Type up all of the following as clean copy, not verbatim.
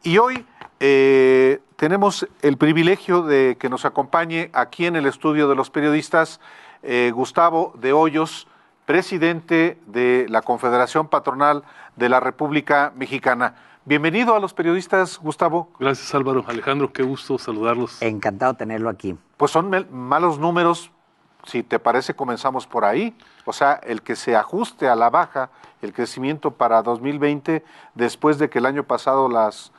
Y hoy tenemos el privilegio de que nos acompañe aquí en el estudio de los periodistas Gustavo de Hoyos, presidente de la Confederación Patronal de la República Mexicana. Bienvenido a los periodistas, Gustavo. Gracias, Álvaro. Alejandro, qué gusto saludarlos. Encantado de tenerlo aquí. Pues son malos números, si te parece comenzamos por ahí. O sea, el que se ajuste a la baja el crecimiento para 2020, después de que el año pasado las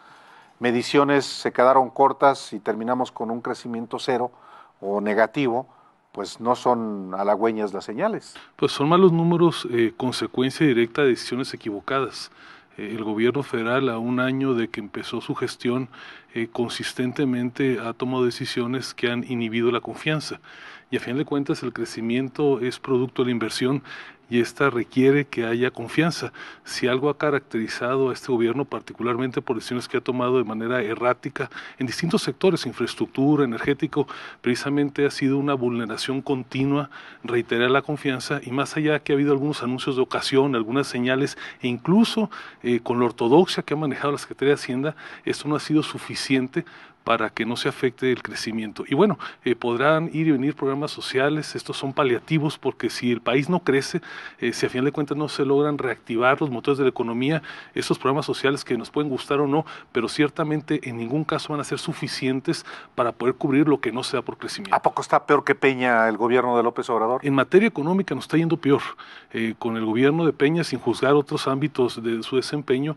mediciones se quedaron cortas y terminamos con un crecimiento cero o negativo, pues no son halagüeñas las señales. Pues son malos números, consecuencia directa de decisiones equivocadas. El gobierno federal, a un año de que empezó su gestión, consistentemente ha tomado decisiones que han inhibido la confianza. Y a fin de cuentas el crecimiento es producto de la inversión y esta requiere que haya confianza. Si algo ha caracterizado a este gobierno, particularmente por decisiones que ha tomado de manera errática en distintos sectores, infraestructura, energético, precisamente ha sido una vulneración continua, reiterar la confianza, y más allá que ha habido algunos anuncios de ocasión, algunas señales, e incluso con la ortodoxia que ha manejado la Secretaría de Hacienda, esto no ha sido suficiente para que no se afecte el crecimiento. Y bueno, podrán ir y venir programas sociales, estos son paliativos, porque si el país no crece, si a final de cuentas no se logran reactivar los motores de la economía, estos programas sociales que nos pueden gustar o no, pero ciertamente en ningún caso van a ser suficientes para poder cubrir lo que no se da por crecimiento. ¿A poco está peor que Peña el gobierno de López Obrador? En materia económica nos está yendo peor. Con el gobierno de Peña, sin juzgar otros ámbitos de su desempeño,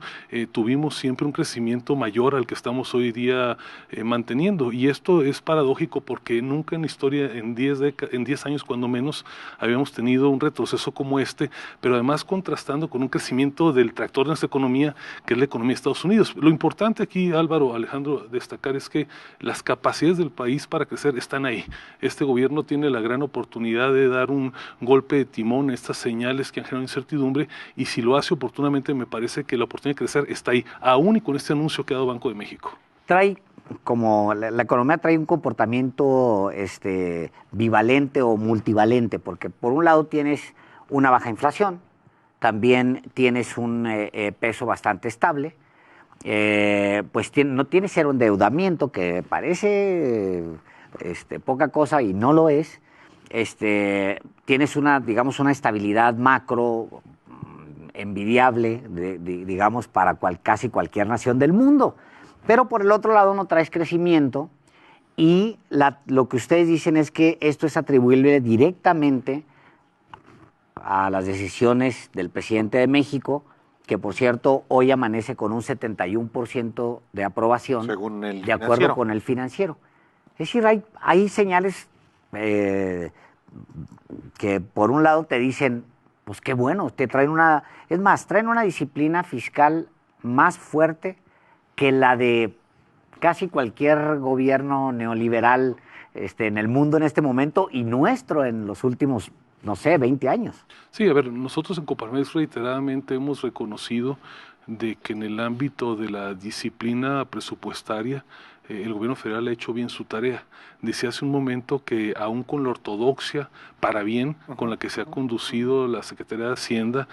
tuvimos siempre un crecimiento mayor al que estamos hoy día manteniendo, y esto es paradójico porque nunca en la historia, en 10 años cuando menos, habíamos tenido un retroceso como este, pero además contrastando con un crecimiento del tractor de nuestra economía, que es la economía de Estados Unidos. Lo importante aquí, Álvaro, Alejandro, destacar es que las capacidades del país para crecer están ahí. Este gobierno tiene la gran oportunidad de dar un golpe de timón a estas señales que han generado incertidumbre, y si lo hace oportunamente, me parece que la oportunidad de crecer está ahí, aún y con este anuncio que ha dado Banco de México. Como la economía trae un comportamiento bivalente o multivalente, porque por un lado tienes una baja inflación, también tienes un peso bastante estable, pues no tienes cero endeudamiento, que parece poca cosa y no lo es. Tienes una estabilidad macro envidiable, digamos, para casi cualquier nación del mundo. Pero por el otro lado no traes crecimiento, y lo que ustedes dicen es que esto es atribuible directamente a las decisiones del presidente de México, que por cierto hoy amanece con un 71% de aprobación, según el de acuerdo con el Financiero. Es decir, hay señales que por un lado te dicen, pues qué bueno, traen una disciplina fiscal más fuerte que la de casi cualquier gobierno neoliberal en el mundo en este momento, y nuestro en los últimos, 20 años. Sí, a ver, nosotros en Coparmex reiteradamente hemos reconocido de que en el ámbito de la disciplina presupuestaria, el gobierno federal ha hecho bien su tarea. Decía hace un momento que aún con la ortodoxia, para bien, con la que se ha conducido la Secretaría de Hacienda,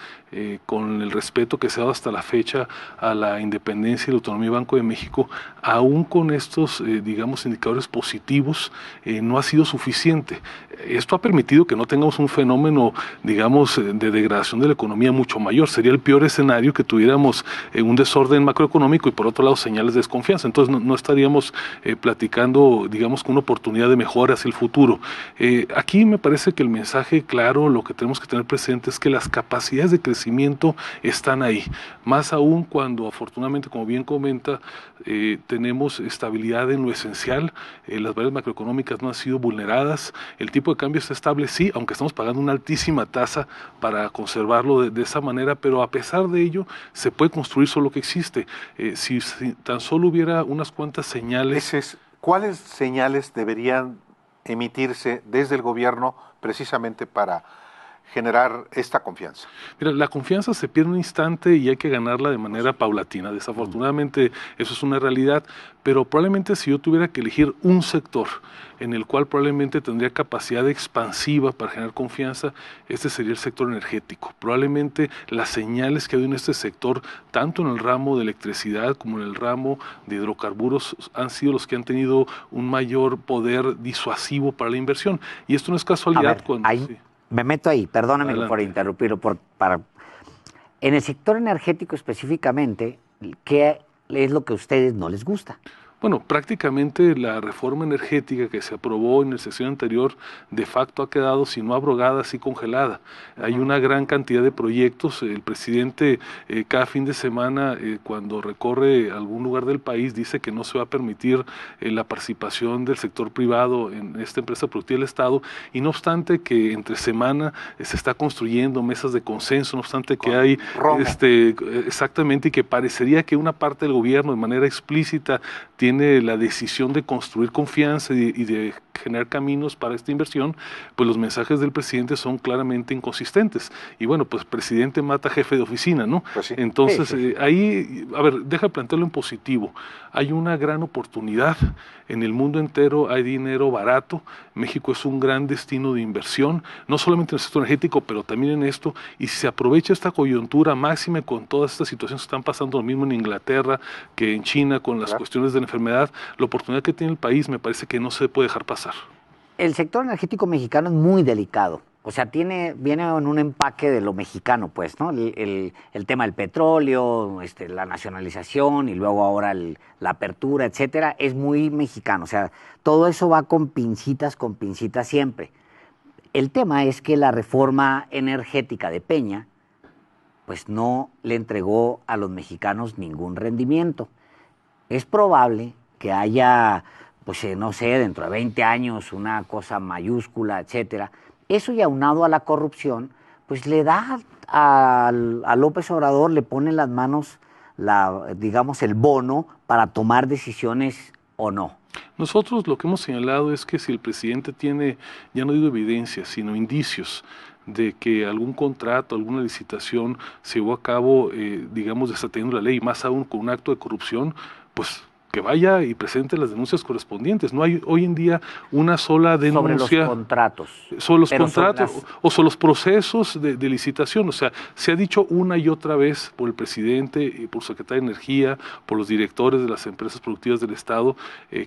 con el respeto que se ha dado hasta la fecha a la independencia y la autonomía del Banco de México, aún con estos, indicadores positivos, no ha sido suficiente. Esto ha permitido que no tengamos un fenómeno, de degradación de la economía mucho mayor. Sería el peor escenario que tuviéramos un desorden macroeconómico y por otro lado señales de desconfianza. Entonces no estaríamos platicando, con una oportunidad de mejora hacia el futuro. Aquí me parece que el mensaje claro, lo que tenemos que tener presente es que las capacidades de crecimiento están ahí, más aún cuando afortunadamente, como bien comenta, tenemos estabilidad en lo esencial, las variables macroeconómicas no han sido vulneradas, el tipo de cambio está estable, sí, aunque estamos pagando una altísima tasa para conservarlo de esa manera, pero a pesar de ello se puede construir solo lo que existe. Si tan solo hubiera unas cuantas señales. ¿Cuáles señales deberían emitirse desde el gobierno precisamente para generar esta confianza? Mira, la confianza se pierde un instante y hay que ganarla de manera paulatina. Desafortunadamente eso es una realidad, pero probablemente si yo tuviera que elegir un sector en el cual probablemente tendría capacidad expansiva para generar confianza, este sería el sector energético. Probablemente las señales que hay en este sector, tanto en el ramo de electricidad como en el ramo de hidrocarburos, han sido los que han tenido un mayor poder disuasivo para la inversión. Y esto no es casualidad. A ver, cuando... ahí, me meto ahí, perdóname Adelante. por interrumpirlo. En el sector energético específicamente, ¿qué es lo que a ustedes no les gusta? Bueno, prácticamente la reforma energética que se aprobó en la sesión anterior de facto ha quedado, si no abrogada, sí congelada. Hay una gran cantidad de proyectos. El presidente cada fin de semana, cuando recorre algún lugar del país, dice que no se va a permitir la participación del sector privado en esta empresa productiva del Estado, y no obstante que entre semana se está construyendo mesas de consenso, no obstante que hay exactamente, y que parecería que una parte del gobierno de manera explícita tiene la decisión de construir confianza y de generar caminos para esta inversión, pues los mensajes del presidente son claramente inconsistentes. Y bueno, pues presidente mata jefe de oficina, ¿no? Pues sí. Entonces, Sí. ahí, a ver, deja plantearlo en positivo. Hay una gran oportunidad. En el mundo entero hay dinero barato. México es un gran destino de inversión, no solamente en el sector energético, pero también en esto. Y si se aprovecha esta coyuntura máxima con todas estas situaciones que están pasando, lo mismo en Inglaterra que en China con las cuestiones de la enfermedad, la oportunidad que tiene el país me parece que no se puede dejar pasar. El sector energético mexicano es muy delicado. O sea, viene en un empaque de lo mexicano, pues, ¿no? El tema del petróleo, la nacionalización y luego ahora la apertura, etcétera, es muy mexicano. O sea, todo eso va con pincitas siempre. El tema es que la reforma energética de Peña, pues no le entregó a los mexicanos ningún rendimiento. Es probable que haya, pues no sé, dentro de 20 años una cosa mayúscula, etcétera. Eso, y aunado a la corrupción, pues le da a López Obrador, le pone en las manos, digamos, el bono para tomar decisiones o no. Nosotros lo que hemos señalado es que si el presidente tiene, ya no digo evidencias, sino indicios de que algún contrato, alguna licitación se llevó a cabo, digamos, desatendiendo la ley, más aún con un acto de corrupción, pues que vaya y presente las denuncias correspondientes. No hay hoy en día una sola denuncia. Sobre los contratos. Sobre los contratos o sobre los procesos de licitación. O sea, se ha dicho una y otra vez por el presidente, y por el secretario de Energía, por los directores de las empresas productivas del Estado,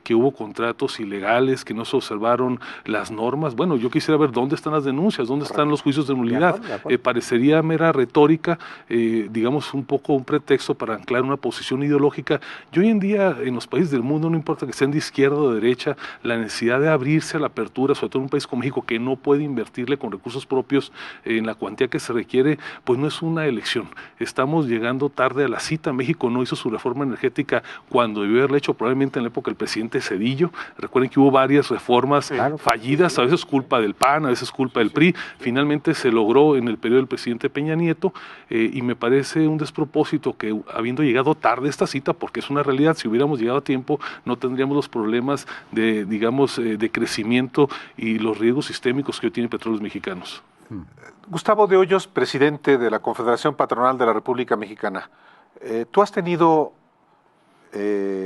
que hubo contratos ilegales, que no se observaron las normas. Bueno, yo quisiera ver dónde están las denuncias, dónde están los juicios de nulidad. Parecería mera retórica, digamos, un poco un pretexto para anclar una posición ideológica. Y hoy en día, en los países del mundo, no importa que sean de izquierda o de derecha, la necesidad de abrirse a la apertura, sobre todo en un país como México, que no puede invertirle con recursos propios en la cuantía que se requiere, pues no es una elección. Estamos llegando tarde a la cita. México no hizo su reforma energética cuando debió haberla hecho, probablemente en la época del presidente Zedillo. Recuerden que hubo varias reformas fallidas, a veces culpa del PAN, a veces culpa del PRI. Finalmente se logró en el periodo del presidente Peña Nieto, y me parece un despropósito que, habiendo llegado tarde esta cita, porque es una realidad, si hubiéramos llegado a tiempo, no tendríamos los problemas de, digamos, de crecimiento y los riesgos sistémicos que hoy tienen Petróleos Mexicanos. Gustavo de Hoyos, presidente de la Confederación Patronal de la República Mexicana. Tú has tenido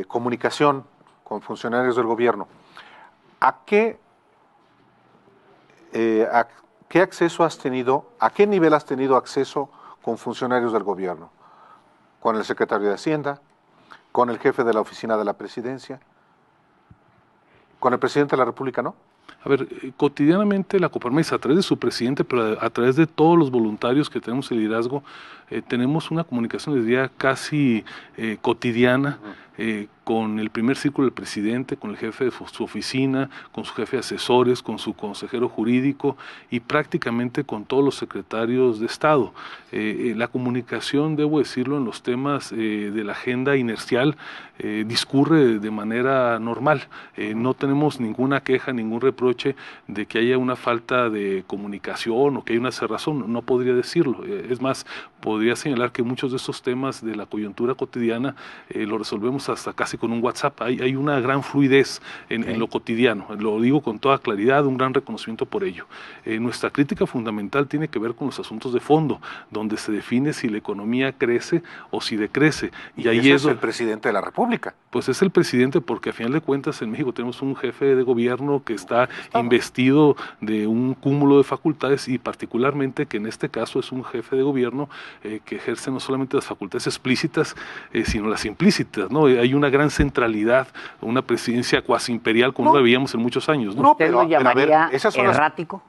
comunicación con funcionarios del gobierno. ¿A qué acceso has tenido, a qué nivel has tenido acceso con funcionarios del gobierno? ¿Con el secretario de Hacienda? ¿Con el jefe de la oficina de la presidencia? ¿Con el presidente de la República, no? A ver, cotidianamente la Coparmex, a través de su presidente, pero a través de todos los voluntarios que tenemos el liderazgo, tenemos una comunicación, les diría, casi cotidiana, con el primer círculo del presidente, con el jefe de su oficina, con su jefe de asesores, con su consejero jurídico y prácticamente con todos los secretarios de Estado. La comunicación, debo decirlo, en los temas de la agenda inercial discurre de manera normal. No tenemos ninguna queja, ningún reproche de que haya una falta de comunicación o que haya una cerrazón, no podría decirlo. Es más, podría señalar que muchos de estos temas de la coyuntura cotidiana lo resolvemos hasta casi con un WhatsApp. Hay una gran fluidez en lo cotidiano, lo digo con toda claridad, un gran reconocimiento por ello. Nuestra crítica fundamental tiene que ver con los asuntos de fondo, donde se define si la economía crece o si decrece. Y ahí es el presidente de la República. Pues es el presidente, porque a final de cuentas en México tenemos un jefe de gobierno que está investido de un cúmulo de facultades, y particularmente que en este caso es un jefe de gobierno que ejerce no solamente las facultades explícitas, sino las implícitas, ¿no? Hay una gran centralidad, una presidencia cuasi imperial como no la veíamos en muchos años, ¿no? ¿Usted lo llamaría errático?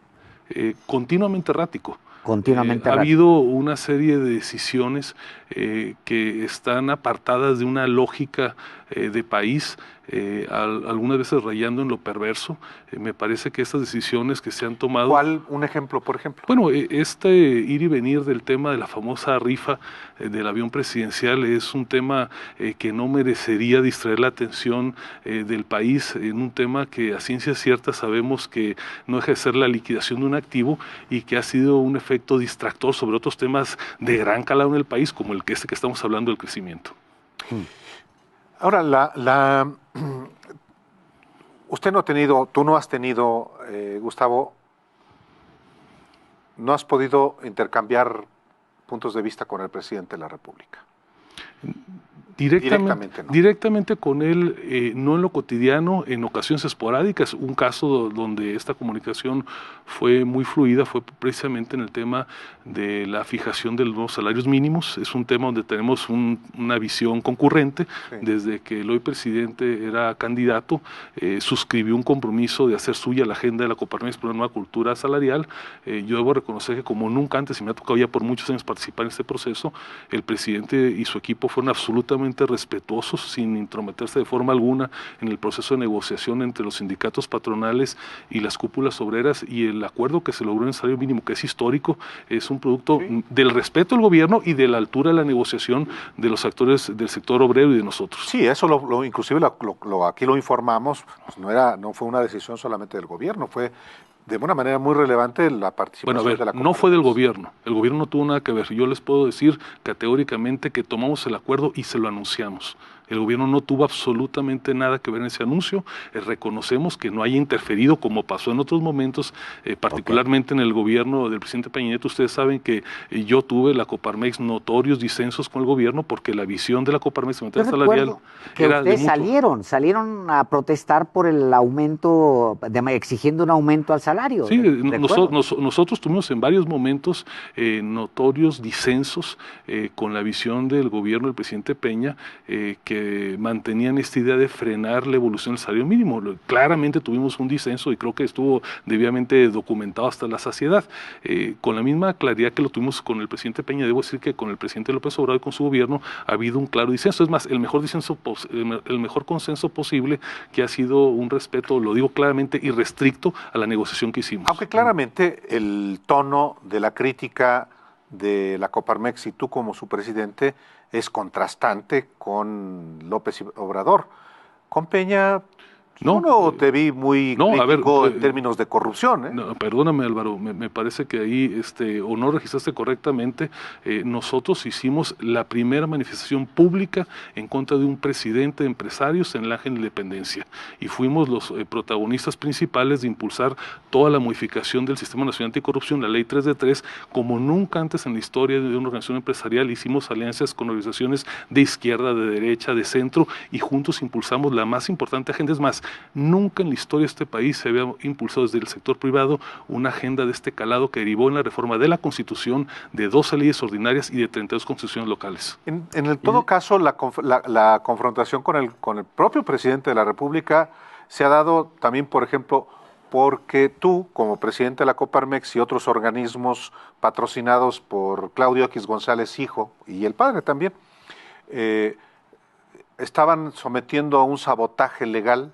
Continuamente errático. Continuamente ha habido una serie de decisiones que están apartadas de una lógica de país, algunas veces rayando en lo perverso. Me parece que estas decisiones que se han tomado... ¿Cuál? Un ejemplo, por ejemplo. Bueno, ir y venir del tema de la famosa rifa del avión presidencial es un tema que no merecería distraer la atención del país, en un tema que a ciencia cierta sabemos que no deja de ser la liquidación de un activo y que ha sido un efecto distractor sobre otros temas de gran calado en el país, como el que estamos hablando del crecimiento. Ahora, usted no ha tenido, tú no has tenido, Gustavo, no has podido intercambiar puntos de vista con el presidente de la República. Directamente con él, no en lo cotidiano, en ocasiones esporádicas. Un caso donde esta comunicación fue muy fluida fue precisamente en el tema de la fijación de los nuevos salarios mínimos. Es un tema donde tenemos una visión concurrente. Sí. Desde que el hoy presidente era candidato, suscribió un compromiso de hacer suya la agenda de la Coparmex por una nueva cultura salarial. Yo debo reconocer que como nunca antes, y me ha tocado ya por muchos años participar en este proceso, el presidente y su equipo fueron absolutamente respetuosos, sin intrometerse de forma alguna en el proceso de negociación entre los sindicatos patronales y las cúpulas obreras, y el acuerdo que se logró en el salario mínimo, que es histórico, es un producto del respeto del gobierno y de la altura de la negociación de los actores del sector obrero y de nosotros. Sí, eso inclusive aquí lo informamos, pues no fue una decisión solamente del gobierno, fue de una manera muy relevante la participación de la Coparmex. No fue del gobierno, el gobierno no tuvo nada que ver. Yo les puedo decir categóricamente que tomamos el acuerdo y se lo anunciamos. El gobierno no tuvo absolutamente nada que ver en ese anuncio. Reconocemos que no haya interferido como pasó en otros momentos, particularmente en el gobierno del presidente Peña Nieto. Ustedes saben que yo tuve la Coparmex notorios disensos con el gobierno porque la visión de la Coparmex en materia salarial que era ustedes salieron a protestar por el aumento, exigiendo un aumento al salario. Sí, nosotros tuvimos en varios momentos notorios disensos con la visión del gobierno del presidente Peña, que mantenían esta idea de frenar la evolución del salario mínimo. Claramente tuvimos un disenso y creo que estuvo debidamente documentado hasta la saciedad. Con la misma claridad que lo tuvimos con el presidente Peña, debo decir que con el presidente López Obrador y con su gobierno ha habido un claro disenso. Es más, el mejor consenso posible, que ha sido un respeto, lo digo claramente, irrestricto a la negociación que hicimos. Aunque claramente el tono de la crítica de la Coparmex y tú como su presidente es contrastante con López Obrador. Con Peña no te vi muy crítico en términos de corrupción. No, perdóname, Álvaro, me parece que ahí o no registraste correctamente. Nosotros hicimos la primera manifestación pública en contra de un presidente de empresarios en el Ángel de la Independencia, y fuimos los protagonistas principales de impulsar toda la modificación del Sistema Nacional Anticorrupción, la Ley 3 de 3, como nunca antes en la historia de una organización empresarial. Hicimos alianzas con organizaciones de izquierda, de derecha, de centro, y juntos impulsamos la más importante agenda. Es más, nunca en la historia de este país se había impulsado desde el sector privado una agenda de este calado, que derivó en la reforma de la Constitución, de 12 leyes ordinarias y de 32 constituciones locales. En todo caso, la confrontación con el propio presidente de la República se ha dado también, por ejemplo, porque tú, como presidente de la Coparmex y otros organismos patrocinados por Claudio X González, hijo, y el padre también, estaban sometiendo a un sabotaje legal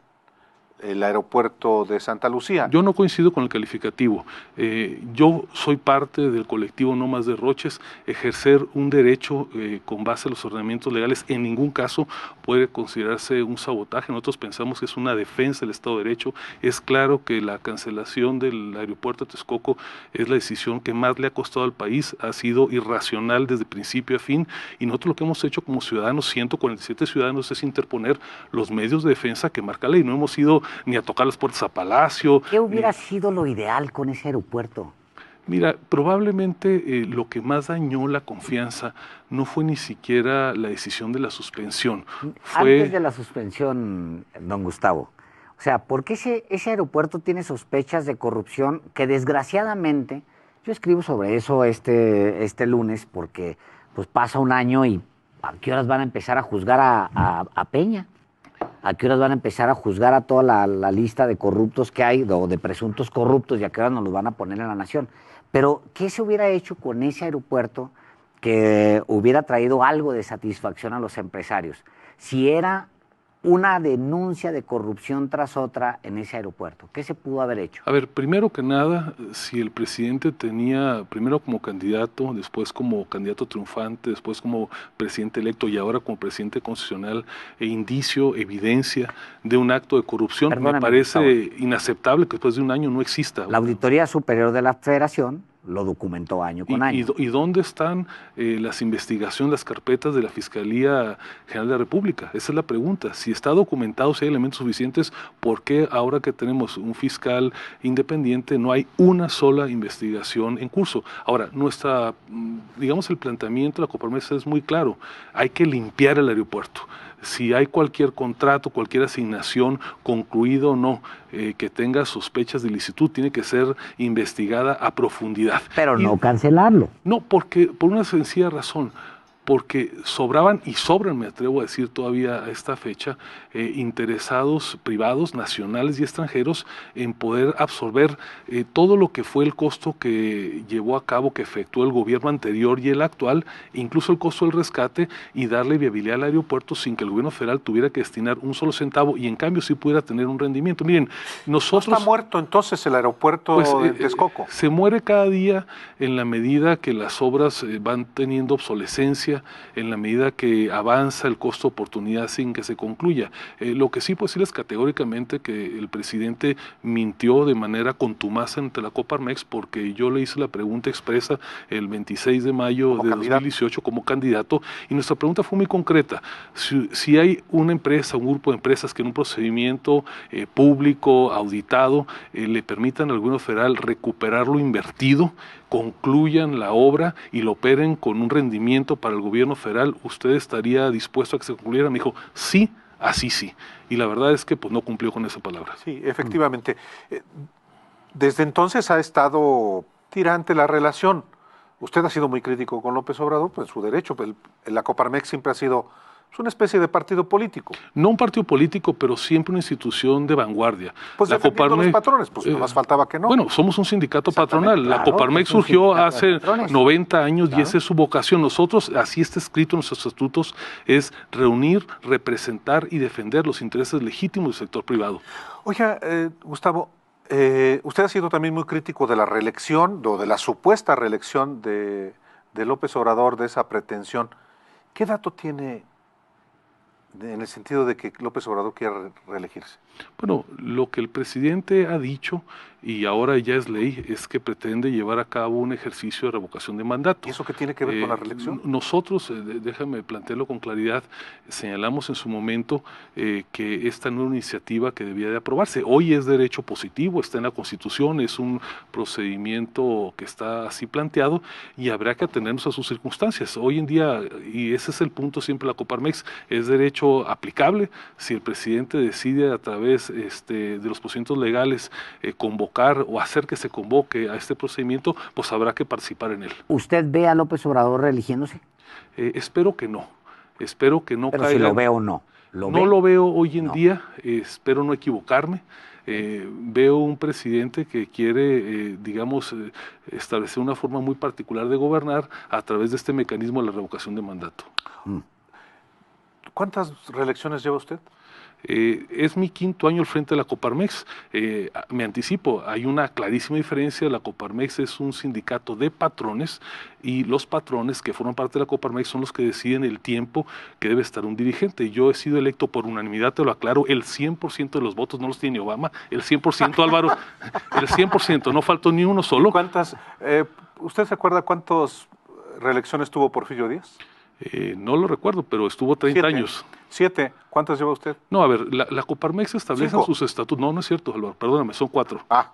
el aeropuerto de Santa Lucía. Yo no coincido con el calificativo. Yo soy parte del colectivo No Más Derroches. Ejercer un derecho con base a los ordenamientos legales en ningún caso puede considerarse un sabotaje. Nosotros pensamos que es una defensa del Estado de Derecho. Es claro que la cancelación del aeropuerto de Texcoco es la decisión que más le ha costado al país. Ha sido irracional desde principio a fin, y nosotros lo que hemos hecho como ciudadanos, 147 ciudadanos, es interponer los medios de defensa que marca la ley. No hemos ido ni a tocar las puertas a Palacio. ¿Qué hubiera sido lo ideal con ese aeropuerto? Mira, probablemente lo que más dañó la confianza no fue ni siquiera la decisión de la suspensión. Antes de la suspensión, don Gustavo, o sea, ¿por qué ese aeropuerto tiene sospechas de corrupción que desgraciadamente, yo escribo sobre eso este lunes porque pues pasa un año y ¿a qué horas van a empezar a juzgar a Peña? ¿A qué horas van a empezar a juzgar a toda la lista de corruptos que hay, o de presuntos corruptos, y a qué horas nos los van a poner en la nación? Pero, ¿qué se hubiera hecho con ese aeropuerto que hubiera traído algo de satisfacción a los empresarios? Si era una denuncia de corrupción tras otra en ese aeropuerto, ¿qué se pudo haber hecho? A ver, primero que nada, si el presidente tenía, primero como candidato, después como candidato triunfante, después como presidente electo y ahora como presidente constitucional, indicio, evidencia de un acto de corrupción, me parece inaceptable que después de un año no exista. La Auditoría Superior de la Federación lo documentó año con año. ¿Y dónde están las investigaciones, las carpetas de la Fiscalía General de la República? Esa es la pregunta. Si está documentado, si hay elementos suficientes, ¿por qué ahora que tenemos un fiscal independiente no hay una sola investigación en curso? Ahora, digamos, el planteamiento de la Coparmex es muy claro. Hay que limpiar el aeropuerto. Si hay cualquier contrato, cualquier asignación, concluido o no, que tenga sospechas de ilicitud, tiene que ser investigada a profundidad. Pero no cancelarlo. No, porque por una sencilla razón. Porque sobraban y sobran, me atrevo a decir todavía a esta fecha, interesados privados, nacionales y extranjeros, en poder absorber todo lo que fue el costo que llevó a cabo, que efectuó el gobierno anterior y el actual, incluso el costo del rescate, y darle viabilidad al aeropuerto sin que el gobierno federal tuviera que destinar un solo centavo y en cambio sí pudiera tener un rendimiento. Miren, nosotros... ¿No está muerto entonces el aeropuerto de Texcoco? Se muere cada día en la medida que las obras van teniendo obsolescencia, en la medida que avanza el costo-oportunidad sin que se concluya. Lo que sí puedo decirles categóricamente que el presidente mintió de manera contumaz ante la Coparmex, porque yo le hice la pregunta expresa el 26 de mayo de 2018 como candidato, y nuestra pregunta fue muy concreta. Si hay una empresa, un grupo de empresas que en un procedimiento público, auditado, le permitan al gobierno federal recuperar lo invertido, concluyan la obra y lo operen con un rendimiento para el gobierno federal, ¿usted estaría dispuesto a que se concluyera? Me dijo, sí, así sí. Y la verdad es que pues no cumplió con esa palabra. Sí, efectivamente. Desde entonces ha estado tirante la relación. Usted ha sido muy crítico con López Obrador, pues su derecho. La Coparmex siempre ha sido una especie de partido político. No un partido político, pero siempre una institución de vanguardia. Pues la defendiendo los patrones, pues no más faltaba que no. Bueno, somos un sindicato patronal. La Coparmex surgió hace 90 años y esa es su vocación. Nosotros, así está escrito en nuestros estatutos, es reunir, representar y defender los intereses legítimos del sector privado. Oiga, Gustavo, usted ha sido también muy crítico de la reelección, o de la supuesta reelección de López Obrador, de esa pretensión. ¿Qué dato tiene en el sentido de que López Obrador quiere reelegirse? Bueno, lo que el presidente ha dicho, y ahora ya es ley, es que pretende llevar a cabo un ejercicio de revocación de mandato. ¿Y eso qué tiene que ver con la reelección? Nosotros, déjame plantearlo con claridad, señalamos en su momento que esta no era una iniciativa que debía de aprobarse. Hoy es derecho positivo, está en la Constitución, es un procedimiento que está así planteado y habrá que atenernos a sus circunstancias. Hoy en día, y ese es el punto siempre de la Coparmex, es derecho aplicable. Si el presidente decide a través de los procedimientos legales convocar o hacer que se convoque a este procedimiento, pues habrá que participar en él. ¿Usted ve a López Obrador reeligiéndose? Espero que no. Espero que no pero caiga. Si lo veo o no. No lo veo hoy en día, espero no equivocarme. Veo un presidente que quiere, establecer una forma muy particular de gobernar a través de este mecanismo de la revocación de mandato. ¿Cuántas reelecciones lleva usted? Es mi quinto año al frente de la Coparmex. Me anticipo, hay una clarísima diferencia. La Coparmex es un sindicato de patrones y los patrones que forman parte de la Coparmex son los que deciden el tiempo que debe estar un dirigente. Yo he sido electo por unanimidad, te lo aclaro, el 100% de los votos no los tiene Obama, el 100% Álvaro, el 100%, no faltó ni uno solo. ¿Usted se acuerda cuántas reelecciones tuvo Porfirio Díaz? No lo recuerdo, pero estuvo 30 años. 7. ¿Cuántas lleva usted? No, a ver, la Coparmex establece 5. sus estatutos. No es cierto, Álvaro, perdóname, son 4. Ah.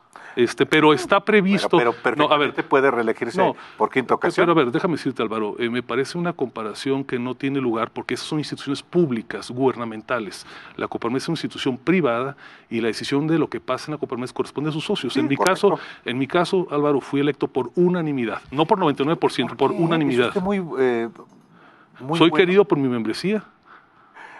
Pero está previsto. Pero perfectamente puede reelegirse por quinta ocasión. Pero a ver, déjame decirte, Álvaro, me parece una comparación que no tiene lugar porque esas son instituciones públicas, gubernamentales. La Coparmex es una institución privada y la decisión de lo que pasa en la Coparmex corresponde a sus socios. Sí, en mi caso, Álvaro, fui electo por unanimidad, no por 99%, por unanimidad. Soy querido por mi membresía.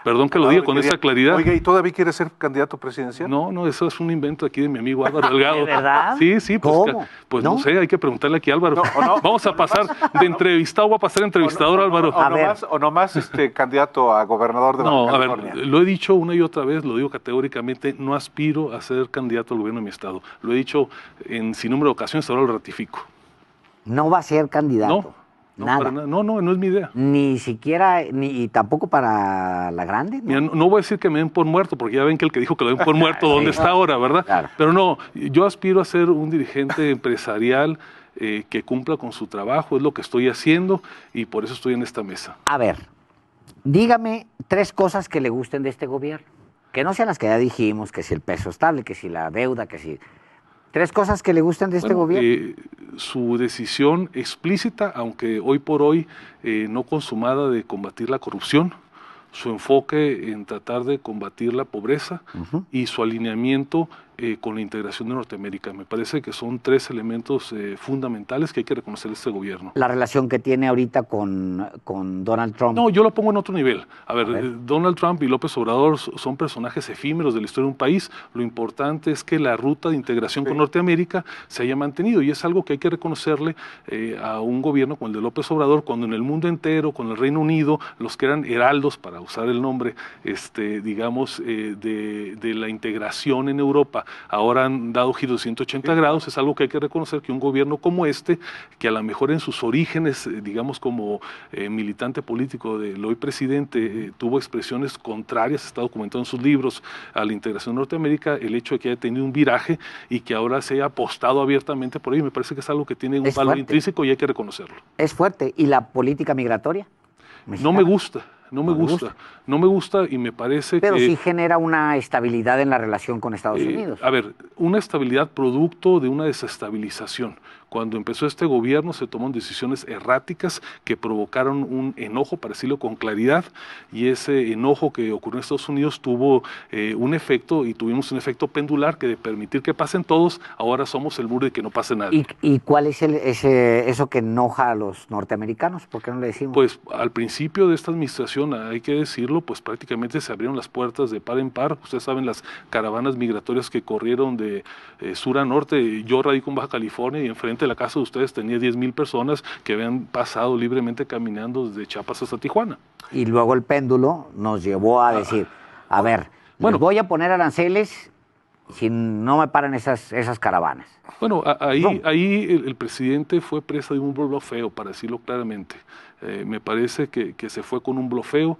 Perdón que lo diga con esa claridad. Oiga, ¿y todavía quiere ser candidato presidencial? No, eso es un invento aquí de mi amigo Álvaro Delgado. ¿De verdad? Sí, pues ¿No? No sé, hay que preguntarle aquí a Álvaro. Vamos a pasar de entrevistado, voy a pasar entrevistador, Álvaro. O nomás candidato a gobernador de Baja California. A ver, lo he dicho una y otra vez, lo digo categóricamente, no aspiro a ser candidato al gobierno de mi estado. Lo he dicho en sin número de ocasiones, ahora lo ratifico. No va a ser candidato. Nada. No es mi idea. Ni siquiera, y tampoco para la grande. Mira, no voy a decir que me den por muerto, porque ya ven que el que dijo que lo den por muerto, ¿dónde está ahora, verdad? Claro. Pero no, yo aspiro a ser un dirigente empresarial que cumpla con su trabajo, es lo que estoy haciendo y por eso estoy en esta mesa. A ver, dígame 3 cosas que le gusten de este gobierno, que no sean las que ya dijimos, que si el peso estable, que si la deuda, que si... 3 cosas que le gustan de este gobierno. Su decisión explícita, aunque hoy por hoy no consumada, de combatir la corrupción, su enfoque en tratar de combatir la pobreza y su alineamiento con la integración de Norteamérica. Me parece que son 3 elementos fundamentales que hay que reconocer de este gobierno. La relación que tiene ahorita con Donald Trump. No, yo lo pongo en otro nivel. A ver, Donald Trump y López Obrador son personajes efímeros de la historia de un país. Lo importante es que la ruta de integración con Norteamérica se haya mantenido y es algo que hay que reconocerle a un gobierno como el de López Obrador, cuando en el mundo entero, con el Reino Unido, los que eran heraldos, para usar el nombre, digamos, de la integración en Europa, ahora han dado giro de 180 grados. Es algo que hay que reconocer, que un gobierno como este, que a lo mejor en sus orígenes, digamos como militante político del hoy presidente, tuvo expresiones contrarias, está documentado en sus libros, a la integración de Norteamérica, el hecho de que haya tenido un viraje y que ahora se haya apostado abiertamente por ello, me parece que es algo que tiene un valor intrínseco y hay que reconocerlo. Es fuerte. ¿Y la política migratoria mexicana? No me gusta y me parece Pero que... sí genera una estabilidad en la relación con Estados Unidos. A ver, una estabilidad producto de una desestabilización. Cuando empezó este gobierno se tomaron decisiones erráticas que provocaron un enojo, para decirlo con claridad, y ese enojo que ocurrió en Estados Unidos tuvo un efecto, y tuvimos un efecto pendular que de permitir que pasen todos, ahora somos el muro de que no pase nadie. ¿Y cuál es eso que enoja a los norteamericanos? ¿Por qué no le decimos? Pues al principio de esta administración, hay que decirlo, pues prácticamente se abrieron las puertas de par en par. Ustedes saben las caravanas migratorias que corrieron de sur a norte. Yo radico en Baja California y enfrente de la casa de ustedes tenía 10,000 personas que habían pasado libremente caminando desde Chiapas hasta Tijuana. Y luego el péndulo nos llevó a decir, a ver, les voy a poner aranceles si no me paran esas caravanas. Bueno, ahí el presidente fue presa de un blofeo, para decirlo claramente. Me parece que se fue con un blofeo.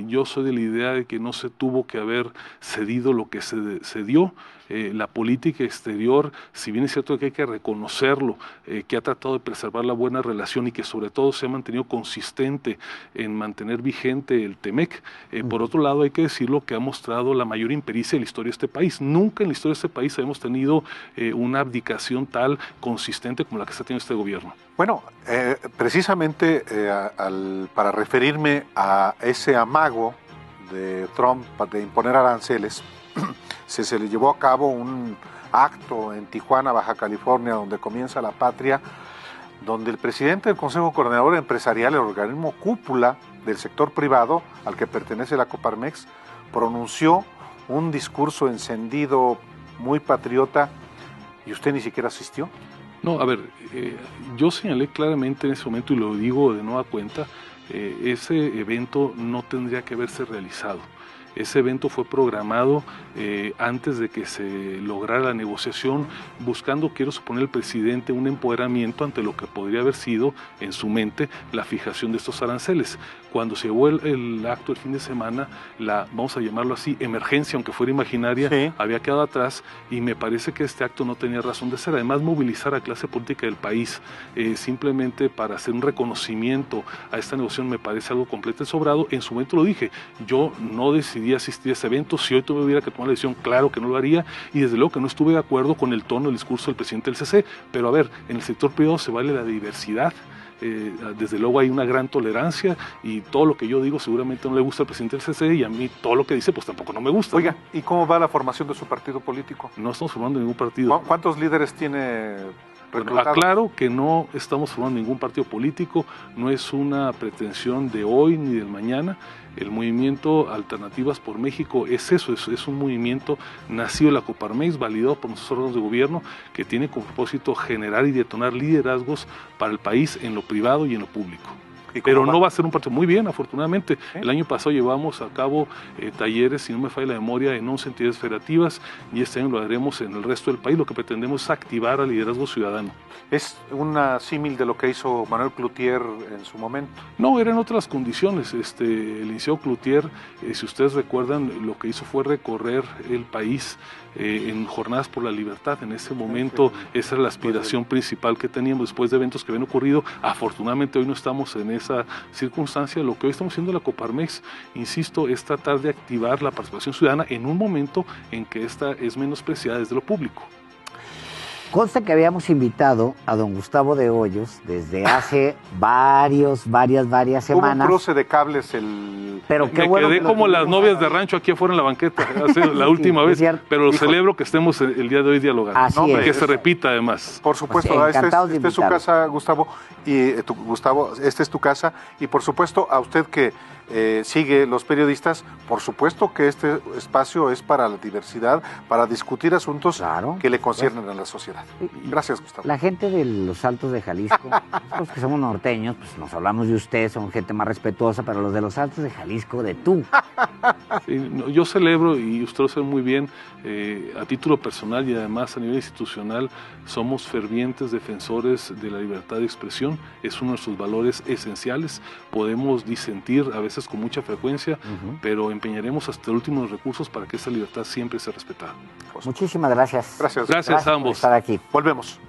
Yo soy de la idea de que no se tuvo que haber cedido lo que se dio. La política exterior, si bien es cierto que hay que reconocerlo, que ha tratado de preservar la buena relación y que sobre todo se ha mantenido consistente en mantener vigente el TEMEC, por otro lado hay que decirlo que ha mostrado la mayor impericia de la historia de este país. Nunca en la historia de este país hemos tenido una abdicación tal consistente como la que está teniendo este gobierno. Bueno, precisamente para referirme a ese amago de Trump de imponer aranceles, se le llevó a cabo un acto en Tijuana, Baja California, donde comienza la patria, donde el presidente del Consejo Coordinador Empresarial, el organismo cúpula del sector privado al que pertenece la Coparmex, pronunció un discurso encendido, muy patriota, y usted ni siquiera asistió. No, a ver, yo señalé claramente en ese momento, y lo digo de nueva cuenta, ese evento no tendría que haberse realizado. Ese evento fue programado antes de que se lograra la negociación, buscando, quiero suponer, el presidente un empoderamiento ante lo que podría haber sido en su mente la fijación de estos aranceles. Cuando se llevó el acto el fin de semana, la, vamos a llamarlo así, emergencia, aunque fuera imaginaria, Sí. había quedado atrás, y me parece que este acto no tenía razón de ser. Además, movilizar a clase política del país simplemente para hacer un reconocimiento a esta negociación me parece algo completamente sobrado. En su momento lo dije, yo no decidí asistir a ese evento. Si hoy tuviera que tomar la decisión, claro que no lo haría, y desde luego que no estuve de acuerdo con el tono del discurso del presidente del CC, pero a ver, en el sector privado se vale la diversidad. Desde luego hay una gran tolerancia, y todo lo que yo digo seguramente no le gusta al presidente del CC, y a mí todo lo que dice pues tampoco no me gusta. Oiga, ¿y cómo va la formación de su partido político? No estamos formando ningún partido. ¿Cuántos líderes tiene Bueno, reclutados? aclaro que no estamos formando ningún partido político, no es una pretensión de hoy ni del mañana. El movimiento Alternativas por México es eso, es un movimiento nacido de la Coparmex, validado por nuestros órganos de gobierno, que tiene como propósito generar y detonar liderazgos para el país en lo privado y en lo público. Pero no va a ser un partido. Muy bien, afortunadamente. ¿Sí? El año pasado llevamos a cabo talleres, si no me falla la memoria, en 11 entidades federativas, y este año lo haremos en el resto del país. Lo que pretendemos es activar al liderazgo ciudadano. ¿Es una símil de lo que hizo Manuel Cloutier en su momento? No, eran otras condiciones. El licenciado Cloutier, si ustedes recuerdan, lo que hizo fue recorrer el país en jornadas por la libertad. En ese momento esa era la aspiración principal que teníamos después de eventos que habían ocurrido. Afortunadamente hoy no estamos en esa circunstancia. Lo que hoy estamos haciendo en la Coparmex, insisto, es tratar de activar la participación ciudadana en un momento en que esta es menospreciada desde lo público. Consta que habíamos invitado a don Gustavo de Hoyos desde hace varias semanas. Hubo un cruce de cables Pero qué Me bueno quedé que como las novias de rancho aquí afuera en la banqueta la última vez, pero celebro que estemos el día de hoy dialogando. Así y es. que se repita además. Por supuesto, Pues, esta es su casa, Gustavo, esta es tu casa, y por supuesto a usted que sigue los periodistas, por supuesto que este espacio es para la diversidad, para discutir asuntos que le conciernen a la sociedad. Gracias, Gustavo. La gente de los Altos de Jalisco, nosotros que somos norteños, pues nos hablamos de usted, son gente más respetuosa, pero los de los Altos de Jalisco, de tú. Sí, no, yo celebro, y usted lo sabe muy bien, a título personal y además a nivel institucional, somos fervientes defensores de la libertad de expresión. Es uno de nuestros valores esenciales. Podemos disentir a veces con mucha frecuencia, pero empeñaremos hasta el último de los recursos para que esa libertad siempre sea respetada. Muchísimas gracias. Gracias. Gracias a ambos. Por estar aquí. Volvemos.